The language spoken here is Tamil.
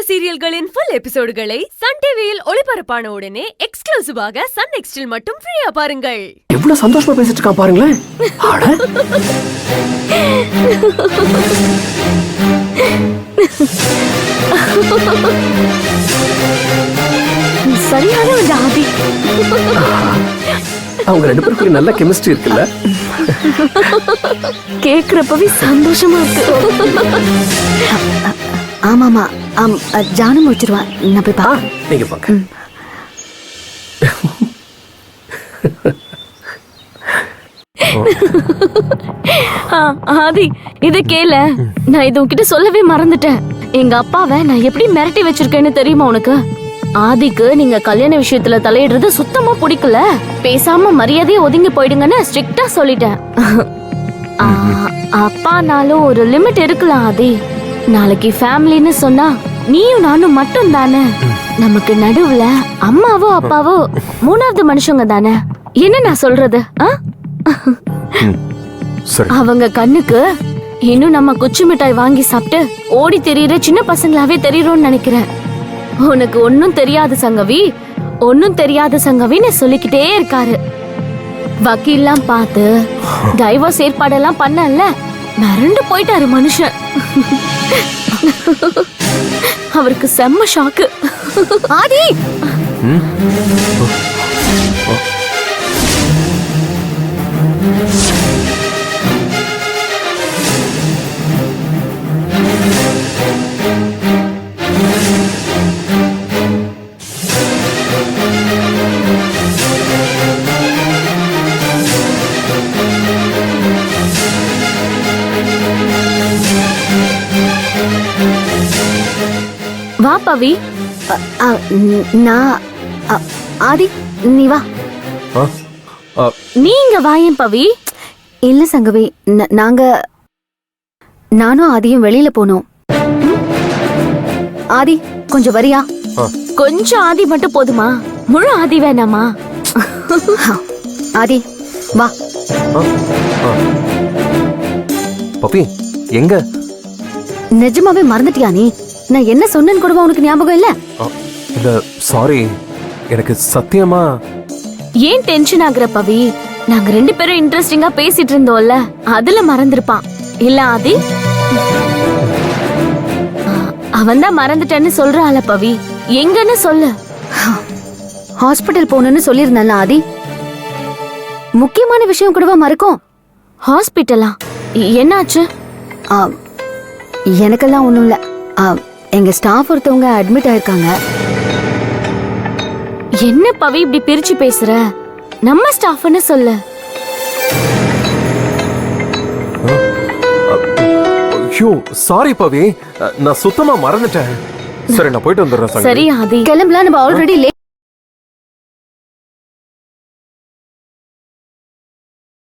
சீரியல்களின் ஃபுல் எபிசோடுகளை சன் டிவியில் ஒளிபரப்பான உடனே எக்ஸ்க்ளூசிவாக சன் நெக்ஸ்டில் மட்டும் ஃப்ரீயா பாருங்கள். எவ்வளவு சந்தோஷமா பேசிட்டு இருக்கான் பாருங்களேன். சரியான ஒரு ஆதி. அவங்க ரெண்டு பேருக்கும் நல்ல கெமிஸ்ட்ரி இருக்குல்ல. கேக்குறப்பவே சந்தோஷமா இருக்கு. ஆமாமா ஜானு முடிச்சிருவா. நான் போய் பா. நீங்க போங்க. ஆதி இத கேள, நான் இது உன்கிட்ட சொல்லவே மறந்துட்டேன். எங்க அப்பாவை நான் எப்படி மிரட்டி வச்சிருக்கேன்னு தெரியுமா உனக்கு? ஆதிக்கு நீங்க கல்யாண விஷயத்துல தலையிடுறது சுத்தமா பிடிக்கல, பேசாம மரியாதையை ஒதுங்கி போயிடுங்கன்னு ஸ்ட்ரிக்டா சொல்லிட்டேன். அப்பானாலும் ஒரு லிமிட் இருக்கலாம் ஆதி. நாளைக்கு ஃபேமிலின்னு சொன்னா நீயும் நானும் மட்டும் தானே. நமக்கு நடுவுல அம்மாவோ அப்பாவோ மூணாவது மனுஷங்க தானே. என்ன நான் சொல்றது? அவங்க கண்ணுக்கு இன்னும் நம்ம குச்சி மிட்டாய் வாங்கி சாப்பிட்டு ஓடி தெரியுற சின்ன பசங்களாவே தெரியுறோம்னு நினைக்கிறேன். உனக்கு ஒன்னும் தெரியாது சங்கவி, ஒன்னும் தெரியாது சங்கவின்னு சொல்லிக்கிட்டே இருக்காரு. வக்கீல்லாம் பார்த்து டைவர்ஸ் ஏற்பாடெல்லாம் பண்ணல, மிரண்டு போயிட்டாரு மனுஷன். அவருக்கு செம்ம ஷாக்கு. ஆதி வா பவி. நான் ஆதி நீ வா. நீங்க வாயேன் பவி. இல்ல சங்கவி, நானும் ஆதியும் வெளியில போனோம். ஆதி கொஞ்சம் வரியா? கொஞ்சம் ஆதி மட்டும் போதுமா? முழு ஆதி வேணாமா? ஆதி வா. பப்பி எங்க? நிஜமாவே மறந்துட்டியா நீ? நான் என்ன சொன்னேன்னு கூட உனக்கு ஞாபகம் இல்ல? இல்ல சாரி, எனக்கு சத்தியமா. ஏன் டென்ஷன் ஆகுற பவி? நாங்க ரெண்டு பேரும் இன்ட்ரெஸ்டிங்கா பேசிட்டு இருந்தோம்ல, அதுல மறந்துருப்பான் இல்ல ஆதி? அவன் தான் மறந்துட்டேன்னு சொல்றாள பவி. எங்கன்னு சொல்லு. ஹாஸ்பிடல் போகணும்னு சொல்லியிருந்தல ஆதி. முக்கியமான விஷயம் கூடவா மறக்கும்? ஹாஸ்பிட்டலா? என்னாச்சு? எனக்கெல்லாம் ஒண்ணும் இல்ல. எங்க ஸ்டாஃப் ஒருத்தவங்க அட்மிட் ஆயிருக்காங்க. என்ன பவி இப்படி பிரிச்சு பேசுற? நம்ம ஸ்டாஃப்னு சொல்லு. ஐயோ சாரி பவி, நான் சுத்தமா மறந்துட்டேன். சரி நான் போயிட்டு வந்துடுறேன். சரி ஆதி கிளம்பலாம், நம்ம ஆல்ரெடி